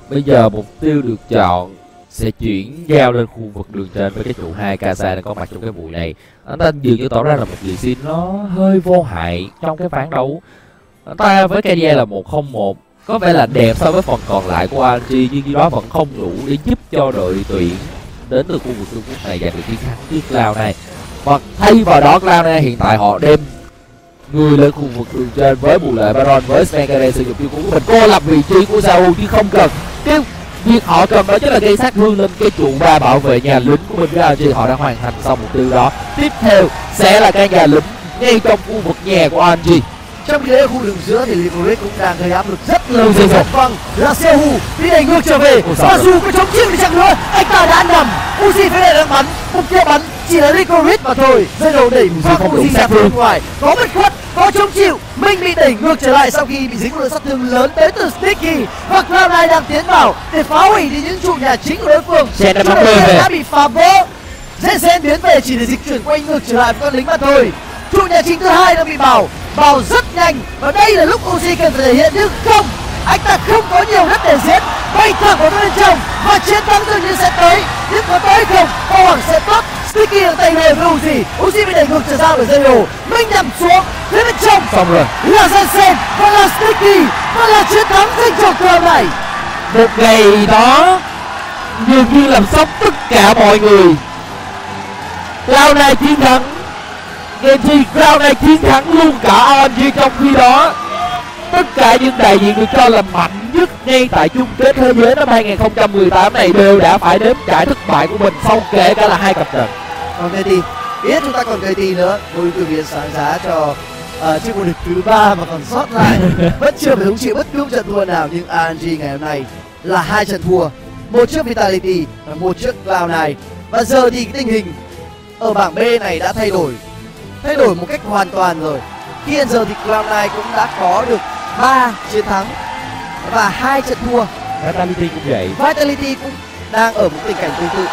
Bây giờ mục tiêu được chọn sẽ chuyển giao lên khu vực đường trên với cái trụ 2 Kasa đang có mặt trong cái buổi này. Anh ta dường như tỏ ra là một lì xin nó hơi vô hại trong cái ván đấu. Anh ta với KDA là 1-0-1 có vẻ là đẹp so với phần còn lại của ANG, nhưng đó vẫn không đủ để giúp cho đội tuyển đến từ khu vực Trung Quốc này giành được chiến thắng trước Cloud này. Và thay vào đó Cloud này hiện tại họ đem người lên khu vực đường trên với bù lệ Baron, với Smekare sử dụng chiêu của mình cô lập vị trí của Saul, chứ không cần cái việc họ cần đó chính là gây sát thương lên cái trụ 3 bảo vệ nhà lính của mình. Với ANG họ đã hoàn thành xong mục tiêu đó. Tiếp theo sẽ là cái nhà lính ngay trong khu vực nhà của ANG. Trong khi đấy ở khu đường giữa thì Liquid cũng đang gây áp lực rất lâu rồi. Vâng, là Sehu đi đẩy ngược trở về. Và dù có chống chịu đi chăng nữa, anh ta đã nằm. Uzi phía này đang bắn, mục tiêu bắn chỉ là Liquid mà thôi. Dây đầu đẩy Uzi ra phía bên ngoài, có bất khuất, có chống chịu. Mình bị đẩy ngược trở lại sau khi bị dính một lượng sát thương lớn tới từ Sticky. Và Cloud9 đang tiến vào để phá hủy đi những trụ nhà chính của đối phương. Trụ đã bị phá vỡ. Jensen biến về chỉ để dịch chuyển quay ngược trở lại với con lính mà thôi. Trụ nhà chính thứ hai đang bị bảo rất nhanh, và đây là lúc Uzi cần phải thể hiện, nhưng không, anh ta không có nhiều đất để giết, bay thẳng vào bên trong và chiến thắng dường như sẽ tới, nhưng có tới không, câu hỏi sẽ tốt. Sticky ở tay về với Uzi bị đẩy ngược trở ra bởi dây đồ, mình nằm xuống phía bên trong, xong rồi là Jensen và là Sticky và là chiến thắng dành cho club này. Một ngày đó dường như làm sốc tất cả mọi người. Cloud9 chiến thắng, game thi Cloud9 chiến thắng luôn cả ANG, trong khi đó tất cả những đại diện được cho là mạnh nhất ngay tại chung kết thế giới năm 2018 này đều đã phải đếm trải thất bại của mình, sau kể cả là 2 cặp trận. Còn KT, biết chúng ta còn KT nữa, một ứng cử viên sáng giá cho chiếc vô địch thứ 3 mà còn sót lại vẫn chưa phải hứng chịu bất cứ trận thua nào. Nhưng ANG ngày hôm nay là 2 trận thua, một trước Vitality và một trước Cloud9, và giờ thì cái tình hình ở bảng B này đã thay đổi một cách hoàn toàn rồi. Khi hiện giờ thì Cloud9 cũng đã có được 3 chiến thắng và 2 trận thua. Vitality cũng vậy. Vitality cũng đang ở một tình cảnh tương tự.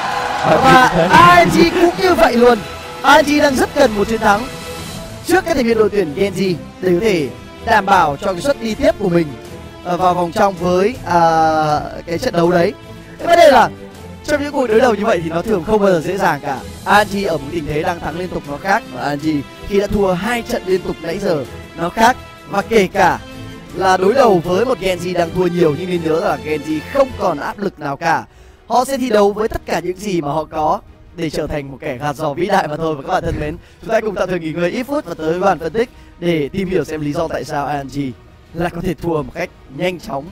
Và ANG cũng như vậy luôn. ANG đang rất cần một chiến thắng trước các thành viên đội tuyển Genji để có thể đảm bảo cho cái suất đi tiếp của mình vào vòng trong với cái trận đấu đấy. Cái vấn đề là trong những cuộc đối đầu như vậy thì nó thường không bao giờ dễ dàng cả. ANG ở một tình thế đang thắng liên tục nó khác, và ANG khi đã thua 2 trận liên tục nãy giờ nó khác. Và kể cả là đối đầu với một Genji đang thua nhiều, nhưng nên nhớ là Genji không còn áp lực nào cả. Họ sẽ thi đấu với tất cả những gì mà họ có để trở thành một kẻ gạt giò vĩ đại mà thôi. Và các bạn thân mến, chúng ta cùng tạm thời nghỉ ngơi ít phút và tới với bàn phân tích để tìm hiểu xem lý do tại sao ANG lại có thể thua một cách nhanh chóng.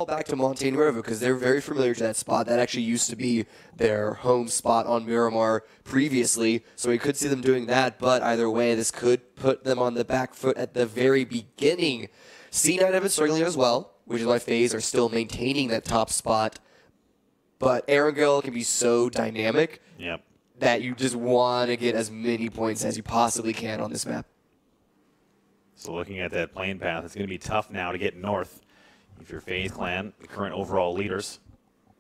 Back to Montaigne River because they're very familiar to that spot. That actually used to be their home spot on Miramar previously, so we could see them doing that, but either way, this could put them on the back foot at the very beginning. C9 have been struggling as well, which is why FaZe are still maintaining that top spot, but Erangel can be so dynamic that you just want to get as many points as you possibly can on this map. So looking at that plane path, it's going to be tough now to get north. If you're FaZe Clan, the current overall leaders,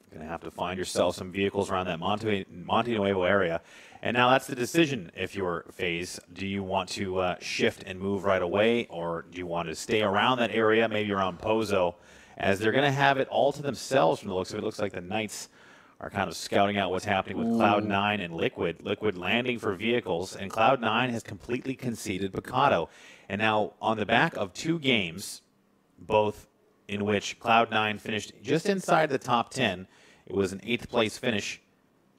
you're going to have to find yourself some vehicles around that Monte Nuevo area. And now that's the decision if you're FaZe. Do you want to shift and move right away, or do you want to stay around that area, maybe around Pozo, as they're going to have it all to themselves from the looks of it. It looks like the Knights are kind of scouting out what's happening with Cloud9 and Liquid. Liquid landing for vehicles, and Cloud9 has completely conceded Picado. And now on the back of 2 games, both in which Cloud9 finished just inside the top 10. It was an 8th place finish,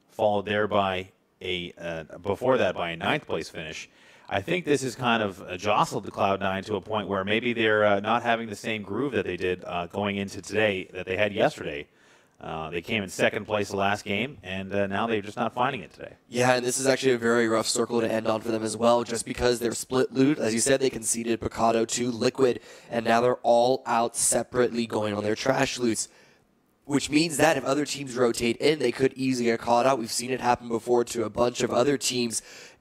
followed there by a before that by a 9th place finish. I think this is kind of jostled the Cloud9 to a point where maybe they're not having the same groove that they did going into today that they had yesterday. They came in second place the last game, and now they're just not finding it today. Yeah, and this is actually a very rough circle to end on for them as well, just because they're split loot. As you said, they conceded Picado to Liquid, and now they're all out separately going on their trash loots, which means that if other teams rotate in, they could easily get caught out. We've seen it happen before to a bunch of other teams.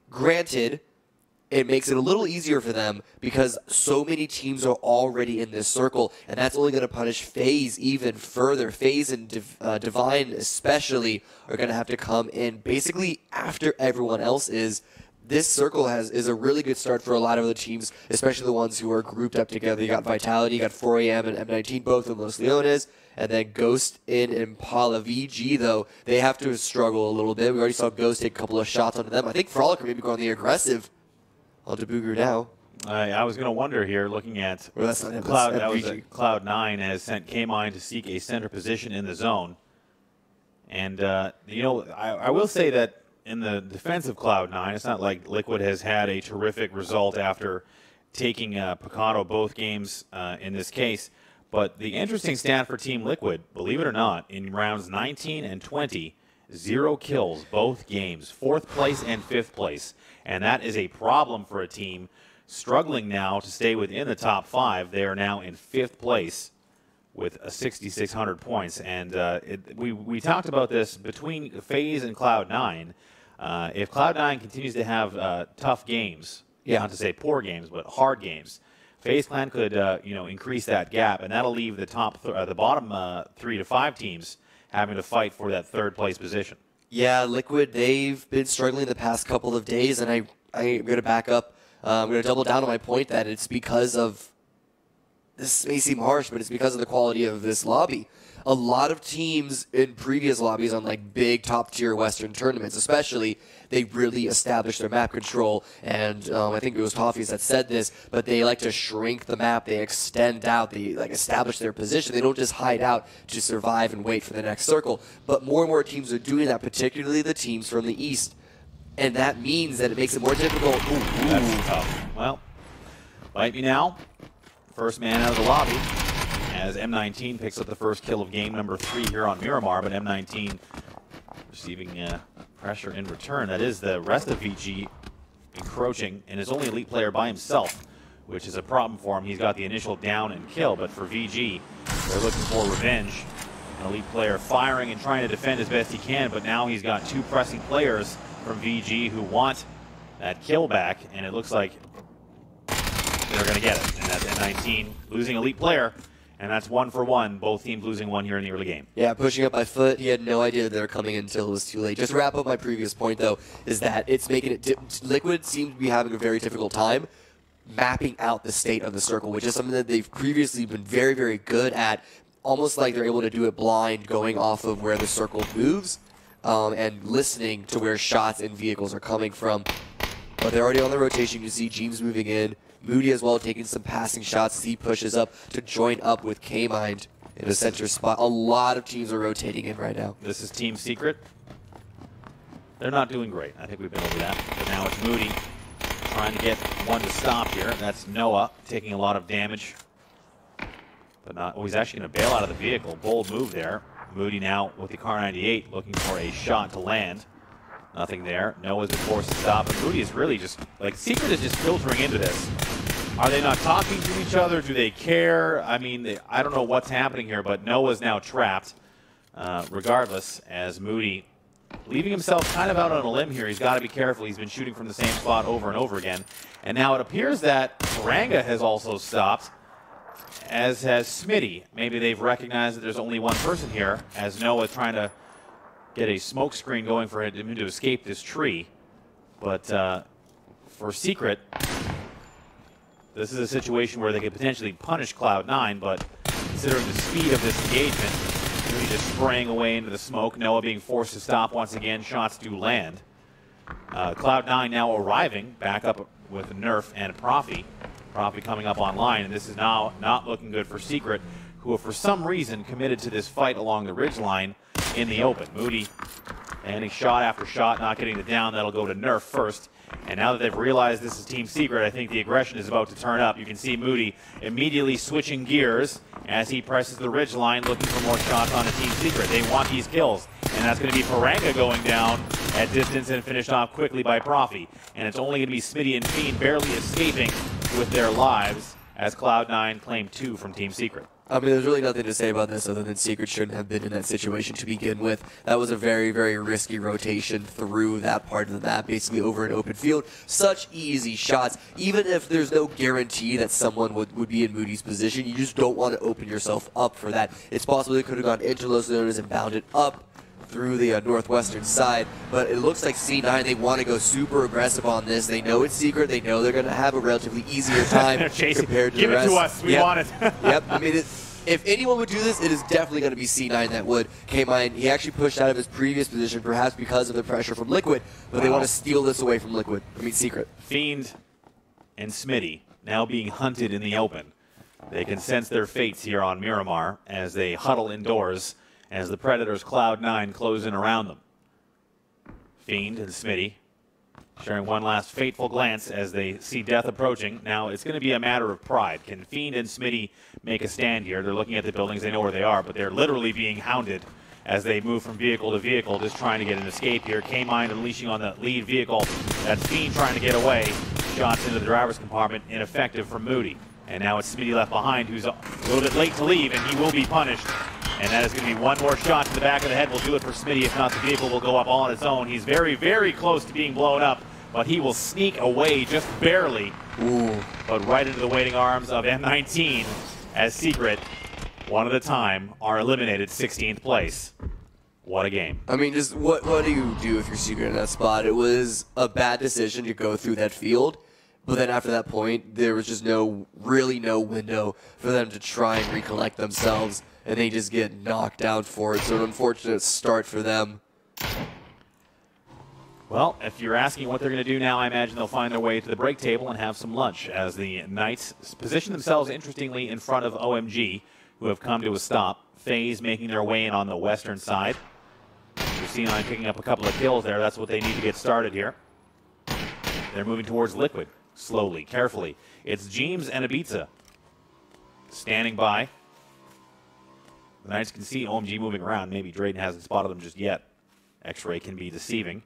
Granted, it makes it a little easier for them because so many teams are already in this circle, and that's only going to punish FaZe even further. FaZe and Divine especially are going to have to come in basically after everyone else is. This circle is a really good start for a lot of the teams, especially the ones who are grouped up together. You got Vitality, you got 4AM and M19, both of Los Leones, and then Ghost in Impala. VG, though, they have to struggle a little bit. We already saw Ghost take a couple of shots onto them. I think Frolic are maybe going the aggressive onto Booger now. I was going to wonder here, looking at Cloud9 has sent K-Mine to seek a center position in the zone. And, you know, I will say that in the defense of Cloud9, it's not like Liquid has had a terrific result after taking Picado both games in this case. But the interesting stat for Team Liquid, believe it or not, in rounds 19 and 20, 0 kills both games, 4th place and 5th place. And that is a problem for a team struggling now to stay within the top 5. They are now in 5th place with 6,600 points. And we talked about this between FaZe and Cloud9. If Cloud9 continues to have tough games, not to say poor games, but hard games, FaZe Clan could you know, increase that gap, and that'll leave the the bottom 3 to 5 teams having to fight for that 3rd place position. Yeah, Liquid, they've been struggling the past couple of days, and I'm going to back up. I'm going to double down on my point that it's because of, this may seem harsh, but it's because of the quality of this lobby. A lot of teams in previous lobbies on like big top-tier Western tournaments especially, they really establish their map control, and I think it was Toffees that said this, but they like to shrink the map, they extend out, they like establish their position. They don't just hide out to survive and wait for the next circle, but more and more teams are doing that, particularly the teams from the East, and that means that it makes it more difficult. Ooh. That's tough. Well, bite me now. First man out of the lobby, as M19 picks up the first kill of game number 3 here on Miramar, but M19 receiving pressure in return. That is the rest of VG encroaching, and is only elite player by himself, which is a problem for him. He's got the initial down and kill, but for VG, they're looking for revenge. An elite player firing and trying to defend as best he can, but now he's got 2 pressing players from VG who want that kill back, and it looks like they're going to get it. And that's M19 losing elite player. And that's 1 for 1, both teams losing 1 here in the early game. Yeah, pushing up by foot. He had no idea that they were coming in until it was too late. Just to wrap up my previous point, though, is that it's making it... Liquid seems to be having a very difficult time mapping out the state of the circle, which is something that they've previously been very, very good at. Almost like they're able to do it blind, going off of where the circle moves, and listening to where shots and vehicles are coming from. But they're already on the rotation. You see James moving in. Moody as well taking some passing shots as he pushes up to join up with K-Mind in a center spot. A lot of teams are rotating in right now. This is Team Secret. They're not doing great. I think we've been over that. But now it's Moody trying to get one to stop here. That's Noah taking a lot of damage. But not. Oh, he's actually going to bail out of the vehicle. Bold move there. Moody now with the Car 98 looking for a shot to land. Nothing there. Noah's been forced to stop. And Moody is really just, like, Secret is just filtering into this. Are they not talking to each other? Do they care? I mean, I don't know what's happening here, but Noah's now trapped, regardless, as Moody leaving himself kind of out on a limb here. He's got to be careful. He's been shooting from the same spot over and over again. And now it appears that Taranga has also stopped, as has Smitty. Maybe they've recognized that there's only one person here, as Noah is trying to get a smoke screen going for him to escape this tree. But for Secret, this is a situation where they could potentially punish Cloud9, but considering the speed of this engagement, really just spraying away into the smoke, Noah being forced to stop once again, shots do land. Cloud9 now arriving, back up with Nerf and Profi. Profi coming up online, and this is now not looking good for Secret, who have for some reason committed to this fight along the ridgeline in the open. Moody Landing shot after shot, not getting it down. That'll go to Nerf first. And now that they've realized this is Team Secret, I think the aggression is about to turn up. You can see Moody immediately switching gears as he presses the ridge line, looking for more shots on a Team Secret. They want these kills. And that's going to be Paranga going down at distance and finished off quickly by Profi. And it's only going to be Smitty and Fiend barely escaping with their lives as Cloud9 claim 2 from Team Secret. I mean, there's really nothing to say about this other than Secret shouldn't have been in that situation to begin with. That was a very, very risky rotation through that part of the map, basically over an open field. Such easy shots. Even if there's no guarantee that someone would be in Moody's position, you just don't want to open yourself up for that. It's possible they could have gone into Los Leones and bounded up through the northwestern side, but it looks like C9, they want to go super aggressive on this. They know it's Secret. They know they're going to have a relatively easier time compared to Give the rest. Give it to us. We want it. Yep. I mean, if anyone would do this, it is definitely going to be C9 that would. K-Mine, he actually pushed out of his previous position, perhaps because of the pressure from Liquid, but they want to steal this away from Liquid. I mean, Secret. Fiend and Smitty now being hunted in the open. They can sense their fates here on Miramar as they huddle indoors as the Predators Cloud9 close in around them. Fiend and Smitty sharing one last fateful glance as they see death approaching. Now, it's going to be a matter of pride. Can Fiend and Smitty make a stand here? They're looking at the buildings. They know where they are, but they're literally being hounded as they move from vehicle to vehicle, just trying to get an escape here. K-Mine unleashing on the lead vehicle. That's Fiend trying to get away. Shots into the driver's compartment, ineffective from Moody. And now it's Smitty left behind, who's a little bit late to leave, and he will be punished. And that is going to be one more shot to the back of the head. Will do it for Smitty. If not, the vehicle will go up all on its own. He's very, very close to being blown up, but he will sneak away just barely. Ooh. But right into the waiting arms of M19 as Secret, one at a time, are eliminated 16th place. What a game. I mean, just what do you do if you're Secret in that spot? It was a bad decision to go through that field. But then after that point, there was just really no window for them to try and recollect themselves, and they just get knocked down for it. So an unfortunate start for them. Well, if you're asking what they're going to do now, I imagine they'll find their way to the break table and have some lunch as the Knights position themselves interestingly in front of OMG, who have come to a stop. FaZe making their way in on the western side. We've seen C9 picking up a couple of kills there. That's what they need to get started here. They're moving towards Liquid. Slowly, carefully. It's James and Ibiza standing by. The Knights can see OMG moving around. Maybe Drayden hasn't spotted them just yet. X-Ray can be deceiving.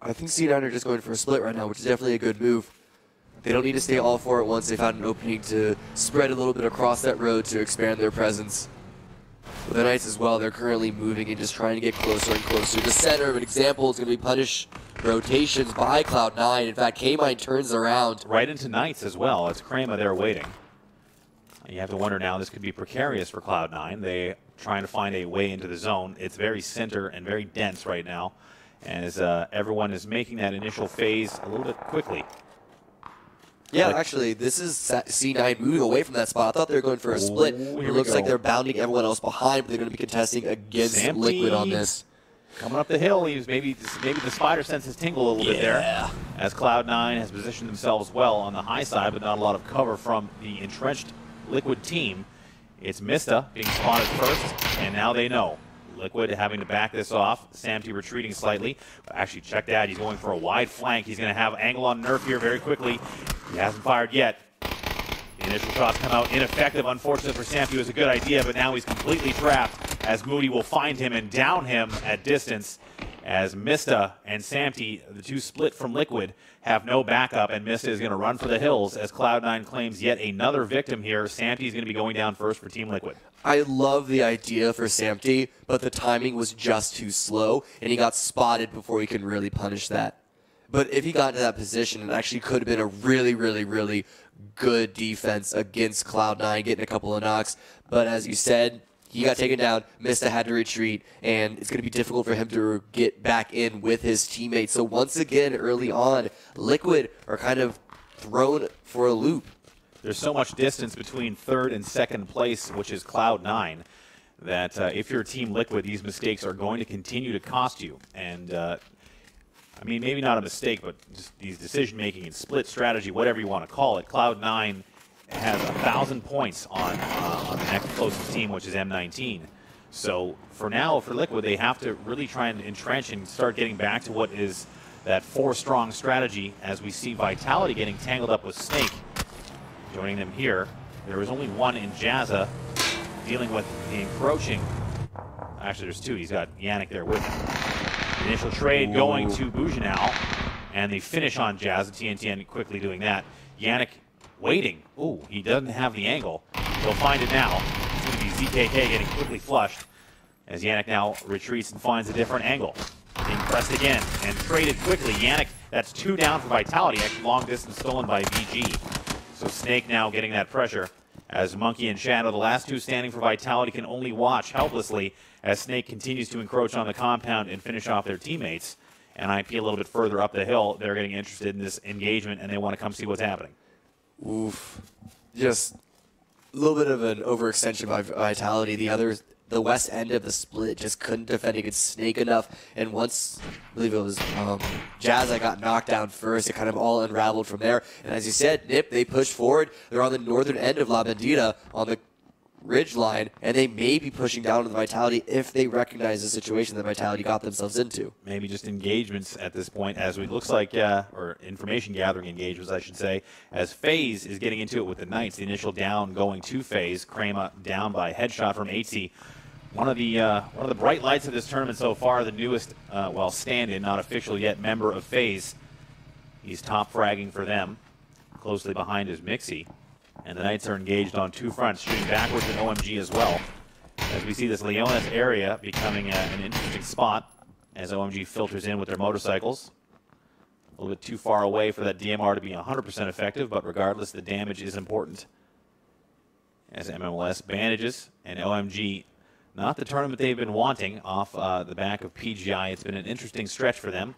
I think C9 are just going for a split right now, which is definitely a good move. They don't need to stay all four at once. They found an opening to spread a little bit across that road to expand their presence. But the Knights as well, they're currently moving and just trying to get closer and closer. The center of an example is going to be punish rotations by Cloud9. In fact, K-Mine turns around. Right into Knights as well. It's Krama there waiting. You have to wonder now, this could be precarious for Cloud9. They're trying to find a way into the zone. It's very center and very dense right now, as everyone is making that initial phase a little bit quickly. Yeah, actually, this is C9 moving away from that spot. I thought they were going for a split. It looks like they're bounding everyone else behind, but they're going to be contesting against Liquid on this. Coming up the hill, he's maybe the spider senses tingle a little bit there. As Cloud9 has positioned themselves well on the high side, but not a lot of cover from the entrenched Liquid team. It's Mista being spotted first, and now they know. Liquid having to back this off. Samty retreating slightly. Actually, check that. He's going for a wide flank. He's going to have angle on Nerf here very quickly. He hasn't fired yet. The initial shots come out ineffective. Unfortunately for Samty, it was a good idea, but now he's completely trapped as Moody will find him and down him at distance. As Mista and Samty, the two split from Liquid, have no backup, and Mista is going to run for the hills as Cloud9 claims yet another victim here. Samty is going to be going down first for Team Liquid. I love the idea for Samty, but the timing was just too slow, and he got spotted before he could really punish that. But if he got into that position, it actually could have been a really, really, really good defense against Cloud9, getting a couple of knocks. But as you said, he got taken down, Mista had to retreat, and it's going to be difficult for him to get back in with his teammates. So once again, early on, Liquid are kind of thrown for a loop. There's so much distance between third and second place, which is Cloud9, that if you're Team Liquid, these mistakes are going to continue to cost you. And, I mean, maybe not a mistake, but just these decision-making and split strategy, whatever you want to call it. Cloud9 has 1,000 points on the next closest team, which is M19. So for now, for Liquid, they have to really try and entrench and start getting back to what is that 4-strong strategy, as we see Vitality getting tangled up with Snake. Joining them here, there was only one in Jazza dealing with the encroaching. Actually, there's two. He's got Yannick there with him. The initial trade going to Bujinal, and the finish on Jazza. TNTN quickly doing that. Yannick waiting. Ooh, he doesn't have the angle. He'll find it now. It's going to be ZKK getting quickly flushed as Yannick now retreats and finds a different angle. Being pressed again and traded quickly. Yannick, that's 2 down for Vitality. Actually, long distance stolen by VG. So Snake now getting that pressure as Monkey and Shadow, the last 2 standing for Vitality, can only watch helplessly as Snake continues to encroach on the compound and finish off their teammates. And IP a little bit further up the hill, they're getting interested in this engagement and they want to come see what's happening. Oof. Just a little bit of an overextension by Vitality. The west end of the split just couldn't defend against Snake enough. And once, I believe it was Jazz that got knocked down first, it kind of all unraveled from there. And as you said, Nip, they pushed forward. They're on the northern end of La Bandita on the ridge line, and they may be pushing down on the Vitality if they recognize the situation that Vitality got themselves into. Maybe just engagements at this point, as it looks like, or information gathering engagements, I should say, as FaZe is getting into it with the Knights. The initial down going to FaZe. Krema down by headshot from AT. One of the bright lights of this tournament so far, the newest, well, stand-in, not official yet, member of FaZe. He's top fragging for them. Closely behind is Mixie. And the Knights are engaged on 2 fronts, shooting backwards at OMG as well. As we see this Leonis area becoming an interesting spot as OMG filters in with their motorcycles. A little bit too far away for that DMR to be 100% effective, but regardless, the damage is important. As MMLS bandages, and OMG, not the tournament they've been wanting off the back of PGI. It's been an interesting stretch for them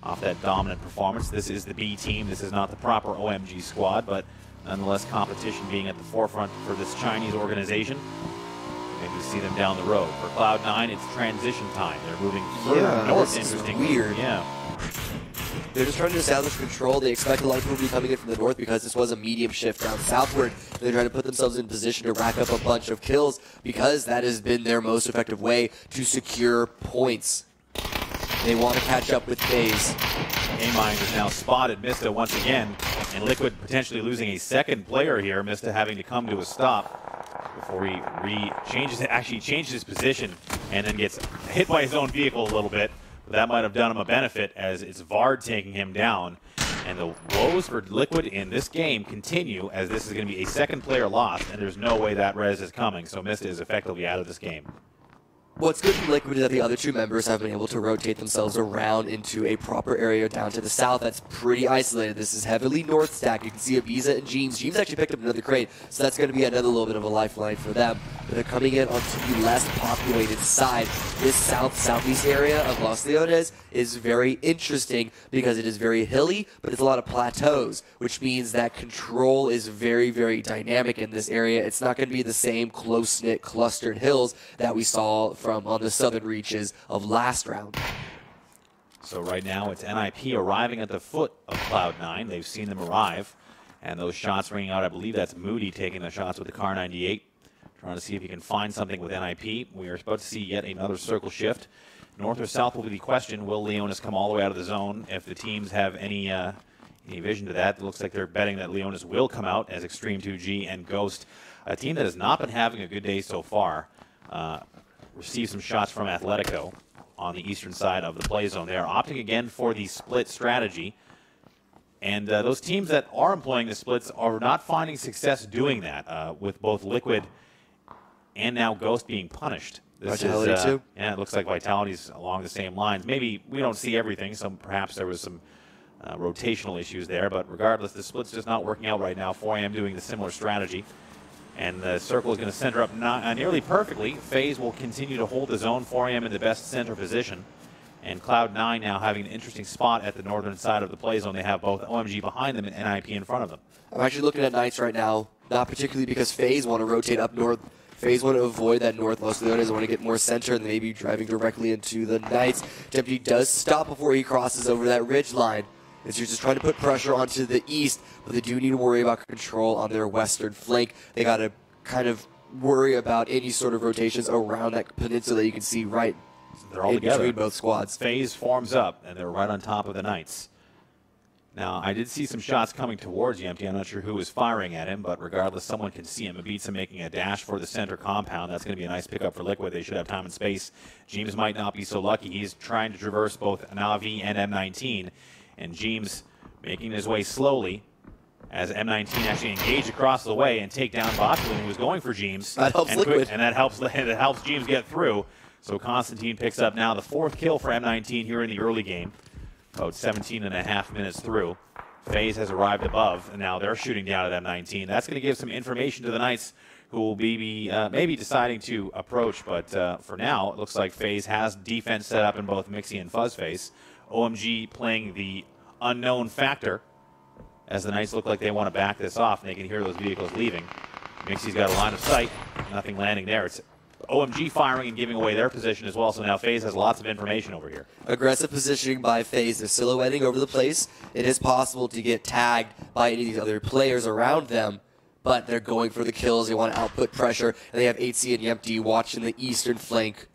off that dominant performance. This is the B team. This is not the proper OMG squad, but nonetheless, competition being at the forefront for this Chinese organization. Maybe see them down the road. For Cloud9, it's transition time. They're moving further north. Interesting. Weird. Yeah. They're just trying to establish control. They expect a lot of people to be coming in from the north because this was a medium shift down southward. They're trying to put themselves in position to rack up a bunch of kills because that has been their most effective way to secure points. They want to catch up with FaZe. A-Mind is now spotted Mista once again, and Liquid potentially losing a second player here. Mista having to come to a stop before he actually changes his position and then gets hit by his own vehicle a little bit. That might have done him a benefit as it's Vard taking him down. And the woes for Liquid in this game continue as this is going to be a second player lost, and there's no way that res is coming, so Mista is effectively out of this game. What's good for Liquid is that the other 2 members have been able to rotate themselves around into a proper area down to the south that's pretty isolated. This is heavily north stack. You can see Ibiza and Jeans. Jeans actually picked up another crate, so that's going to be another little bit of a lifeline for them. But they're coming in onto the less populated side. This southeast area of Los Leones is very interesting because it is very hilly, but it's a lot of plateaus, which means that control is very, very dynamic in this area. It's not going to be the same close-knit clustered hills that we saw from on the southern reaches of last round. So right now it's NIP arriving at the foot of Cloud9. They've seen them arrive, and those shots ringing out. I believe that's Moody taking the shots with the Car 98, trying to see if he can find something with NIP. We are about to see yet another circle shift. North or south will be the question. Will Leonis come all the way out of the zone? If the teams have any vision to that, it looks like they're betting that Leonis will come out as Extreme 2G and Ghost, a team that has not been having a good day so far. Receive some shots from Atletico on the eastern side of the play zone. They are opting again for the split strategy. And those teams that are employing the splits are not finding success doing that, with both Liquid and now Ghost being punished. This Vitality too? Yeah, it looks like Vitality's along the same lines. Maybe we don't see everything, so perhaps there was some rotational issues there. But regardless, the split's just not working out right now. 4AM doing the similar strategy. And the circle is going to center up nearly perfectly. FaZe will continue to hold the zone. 4AM in the best center position. And Cloud9 now having an interesting spot at the northern side of the play zone. They have both OMG behind them and NIP in front of them. I'm actually looking at Knights right now, not particularly because FaZe want to rotate up north. FaZe want to avoid that north. Los Leones want to get more center and maybe driving directly into the Knights. Deputy does stop before he crosses over that ridge line. It's just trying to put pressure onto the east, but they do need to worry about control on their western flank. They got to kind of worry about any sort of rotations around that peninsula. You can see right They're all in together. between both squads. FaZe forms up, and they're right on top of the Knights. Now, I did see some shots coming towards Empty. I'm not sure who was firing at him, but regardless, someone can see him. Abitsa making a dash for the center compound. That's going to be a nice pickup for Liquid. They should have time and space. James might not be so lucky. He's trying to traverse both Na'Vi and M19, and James making his way slowly as M19 actually engage across the way and take down Botulin, who was going for James. That helps Liquid. And that helps James get through. So Constantine picks up now the 4th kill for M19 here in the early game. About 17.5 minutes through. FaZe has arrived above, and now they're shooting down at M19. That's going to give some information to the Knights, who will be maybe deciding to approach. But for now, it looks like FaZe has defense set up in both Mixie and Fuzzface. OMG playing the unknown factor, as the Knights look like they want to back this off, and they can hear those vehicles leaving. Mixie's got a line of sight. Nothing landing there. It's OMG firing and giving away their position as well, so now FaZe has lots of information over here. Aggressive positioning by FaZe. They're silhouetting over the place. It is possible to get tagged by any of these other players around them, but they're going for the kills. They want to output pressure, and they have 8C and Yempty watching the eastern flank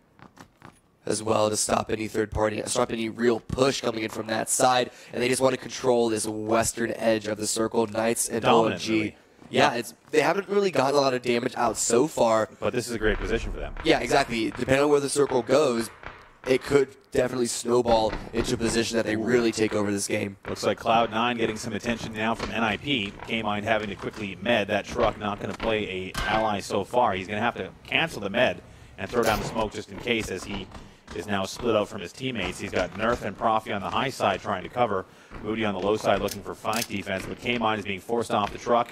as well to stop any third party, stop any real push coming in from that side, and they just want to control this western edge of the circle. Knights and Dominant, OMG. really. Yeah, they haven't really gotten a lot of damage out so far. But this is a great position for them. Yeah, exactly. Depending on where the circle goes, it could definitely snowball into a position that they really take over this game. Looks like Cloud9 getting some attention now from NIP. K-Mind having to quickly med. That truck not going to play a ally so far. He's going to have to cancel the med and throw down the smoke just in case, as he is now split out from his teammates. He's got Nerf and Profi on the high side trying to cover. Moody on the low side looking for flank defense, but K-Mind is being forced off the truck.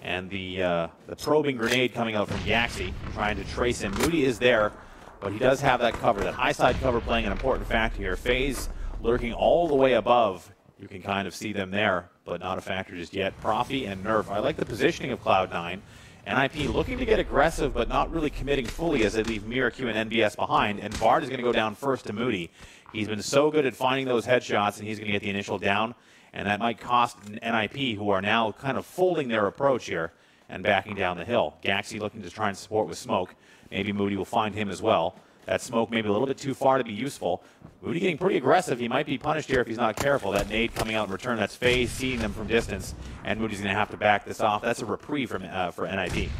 And the probing grenade coming out from Yaxi, trying to trace him. Moody is there, but he does have that cover. That high side cover playing an important factor here. FaZe lurking all the way above. You can kind of see them there, but not a factor just yet. Profi and Nerf. I like the positioning of Cloud9. NIP looking to get aggressive, but not really committing fully as they leave Miracu and NBS behind. And Bard is going to go down first to Moody. He's been so good at finding those headshots, and he's going to get the initial down. And that might cost NIP, who are now kind of folding their approach here and backing down the hill. Gaxi looking to try and support with smoke. Maybe Moody will find him as well. That smoke maybe a little bit too far to be useful. Moody getting pretty aggressive. He might be punished here if he's not careful. That nade coming out in return. That's FaZe seeing them from distance. And Moody's going to have to back this off. That's a reprieve for NIP.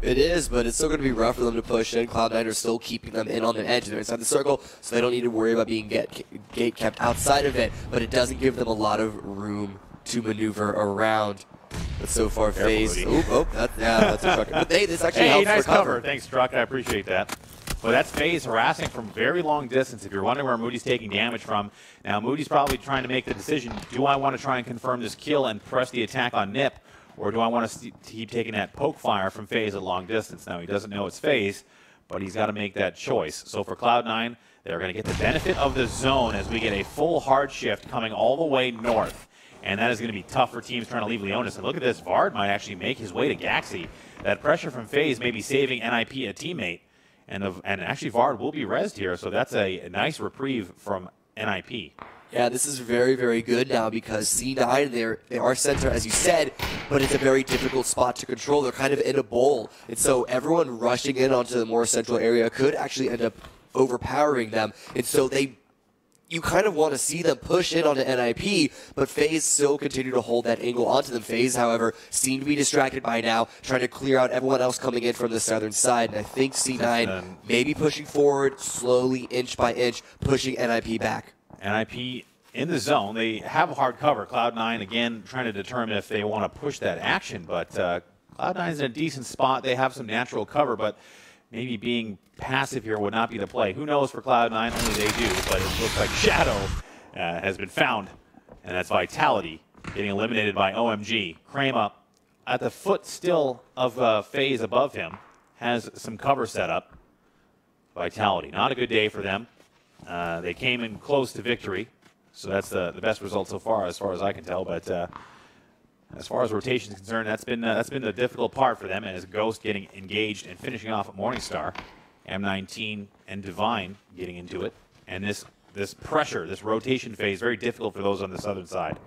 It is, but it's still going to be rough for them to push in. Cloud9 are still keeping them in on the edge. They're inside the circle, so they don't need to worry about being gate kept outside of it, but it doesn't give them a lot of room to maneuver around. But so far, FaZe. That's a truck. But this actually helps nice for cover. Thanks, Truck. I appreciate that. Well, that's FaZe harassing from very long distance. If you're wondering where Moody's taking damage from, now Moody's probably trying to make the decision, do I want to try and confirm this kill and press the attack on Nip, or do I want to keep taking that poke fire from FaZe at long distance? Now, he doesn't know it's FaZe, but he's got to make that choice. So for Cloud9, they're going to get the benefit of the zone as we get a full hard shift coming all the way north. And that is going to be tough for teams trying to leave Leonis. And look at this, Vard might actually make his way to Gaxi. That pressure from FaZe may be saving NIP a teammate. And actually Vard will be rezzed here, so that's a nice reprieve from NIP. Yeah, this is very, very good now because C9, they are center, as you said, but it's a very difficult spot to control. They're kind of in a bowl. And so everyone rushing in onto the more central area could actually end up overpowering them. And so you kind of want to see them push in onto NIP, but FaZe still continue to hold that angle onto them. FaZe, however, seem to be distracted by now, trying to clear out everyone else coming in from the southern side. And I think C9 maybe pushing forward, slowly, inch by inch, pushing NIP back. NIP in the zone. They have a hard cover. Cloud9, again, trying to determine if they want to push that action, but Cloud9 is in a decent spot. They have some natural cover, but maybe being passive here would not be the play. Who knows for Cloud9? Only they do, but it looks like Shadow has been found, and that's Vitality getting eliminated by OMG. Krama at the foot still of FaZe above him has some cover set up. Vitality, not a good day for them. They came in close to victory, so that's the best result so far as I can tell. But as far as rotation is concerned, that's been the difficult part for them. And as Ghost getting engaged and finishing off at Morningstar, M19 and Divine getting into it, and this pressure, this rotation phase, very difficult for those on the southern side.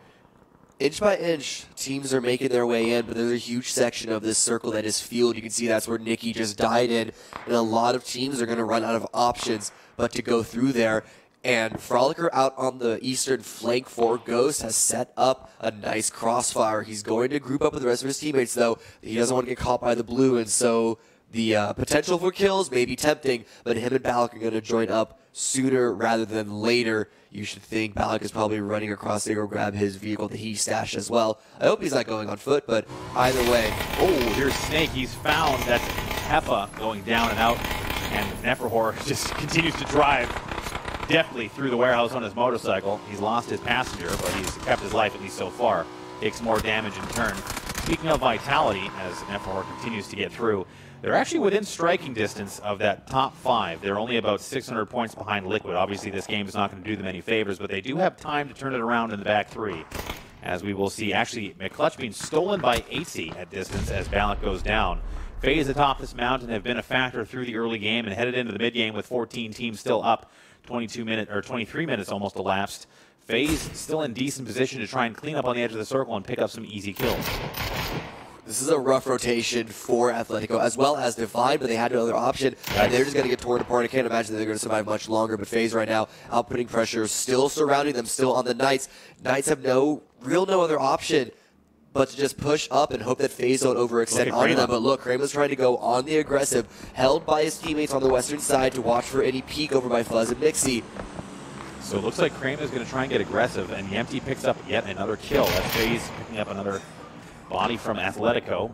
Inch by inch, teams are making their way in, but there's a huge section of this circle that is field. You can see that's where Nikki just died in, and a lot of teams are going to run out of options but to go through there. And Frolicker out on the eastern flank for Ghost has set up a nice crossfire. He's going to group up with the rest of his teammates, though. He doesn't want to get caught by the blue, and so the potential for kills may be tempting, but him and Balak are going to join up sooner rather than later. You should think Balak is probably running across to go grab his vehicle that he stashed as well. I hope he's not going on foot, but either way. Oh, here's Snake. He's found that Heffa going down and out, and Neferhor just continues to drive deftly through the warehouse on his motorcycle. He's lost his passenger, but he's kept his life, at least so far. Takes more damage in turn. Speaking of vitality, as Neferhor continues to get through, they're actually within striking distance of that top 5. They're only about 600 points behind Liquid. Obviously, this game is not going to do them any favors, but they do have time to turn it around in the back 3. As we will see, actually, McClutch being stolen by AC at distance as Balak goes down. FaZe atop this mountain have been a factor through the early game and headed into the mid-game with 14 teams still up. 23 minutes almost elapsed. FaZe still in decent position to try and clean up on the edge of the circle and pick up some easy kills. This is a rough rotation for Atletico, as well as Divine, but they had no other option, and they're just going to get torn apart. I can't imagine that they're going to survive much longer, but FaZe right now, outputting pressure, still surrounding them, still on the Knights. Knights have no other option but to just push up and hope that FaZe don't overextend onto them. But look, Kramer's trying to go on the aggressive, held by his teammates on the western side to watch for any peek over by Fuzz and Mixie. So it looks like Kramer is going to try and get aggressive, and Yempty picks up yet another kill. That's FaZe picking up another body from Atletico,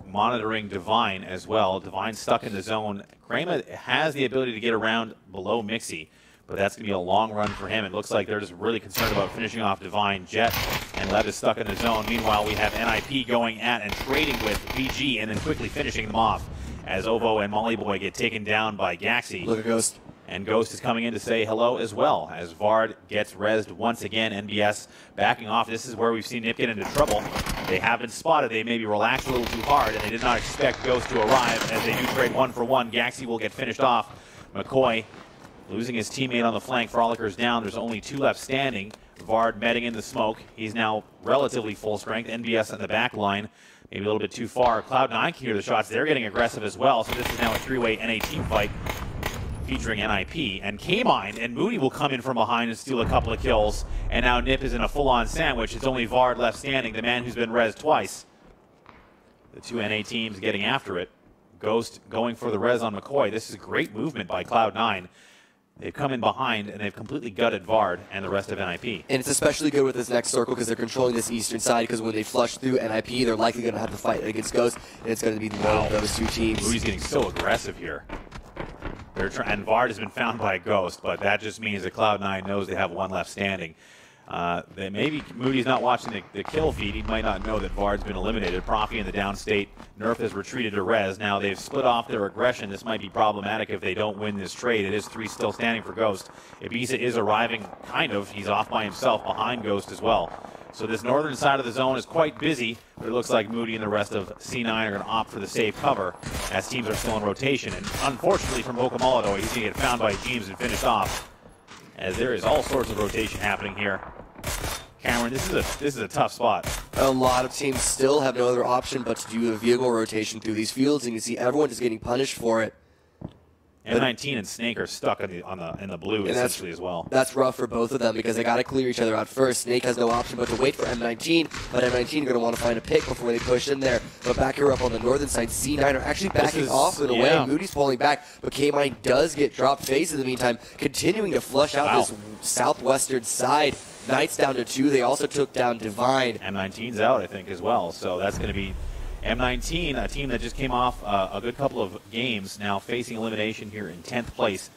monitoring Divine as well. Divine stuck in the zone. Kramer has the ability to get around below Mixie, but that's going to be a long run for him. It looks like they're just really concerned about finishing off Divine. Jet and Lev is stuck in the zone. Meanwhile, we have NIP going at and trading with BG and then quickly finishing them off as Ovo and Mollyboy get taken down by Gaxi. Look at Ghost. And Ghost is coming in to say hello as well as Vard gets rezzed once again. NBS backing off. This is where we've seen Nip get into trouble. They have been spotted. They maybe relaxed a little too hard, and they did not expect Ghost to arrive as they do trade 1-for-1. Gaxi will get finished off. McCoy losing his teammate on the flank. Frolicker's down. There's only 2 left standing. Vard metting in the smoke. He's now relatively full strength. NBS on the back line. Maybe a little bit too far. Cloud9 can hear the shots. They're getting aggressive as well. So this is now a 3-way NA team fight featuring NIP. And K-Mine and Moody will come in from behind and steal a couple of kills. And now Nip is in a full-on sandwich. It's only Vard left standing, the man who's been rezzed twice. The 2 NA teams getting after it. Ghost going for the res on McCoy. This is great movement by Cloud9. They've come in behind, and they've completely gutted Vard and the rest of NIP. And it's especially good with this next circle because they're controlling this eastern side, because when they flush through NIP, they're likely going to have to fight against Ghost, and it's going to be one of those 2 teams. Moody's getting so aggressive here. And Vard has been found by a Ghost, but that just means that Cloud9 knows they have 1 left standing. Maybe Moody's not watching the kill feed. He might not know that Vard's been eliminated. Profi in the downstate. Nerf has retreated to res. Now they've split off their aggression. This might be problematic if they don't win this trade. It is 3 still standing for Ghost. Ibiza is arriving, kind of. He's off by himself behind Ghost as well. So this northern side of the zone is quite busy, but it looks like Moody and the rest of C9 are going to opt for the safe cover as teams are still in rotation. And unfortunately for Mocha Molotov, he's going to get found by James and finished off, as there is all sorts of rotation happening here. Cameron, this is a tough spot. A lot of teams still have no other option but to do a vehicle rotation through these fields, and you see everyone just getting punished for it. M19 and Snake are stuck in the blue essentially as well. That's rough for both of them because they got to clear each other out first. Snake has no option but to wait for M19, but M19 are going to want to find a pick before they push in there. But back here up on the northern side, C9 are actually backing off in a way. Moody's falling back, but K-Mine does get dropped. FaZe in the meantime continuing to flush out this southwestern side. Knights down to 2. They also took down Divine. M19's out, I think, as well. So that's going to be M19, a team that just came off a good couple of games, now facing elimination here in 10th place.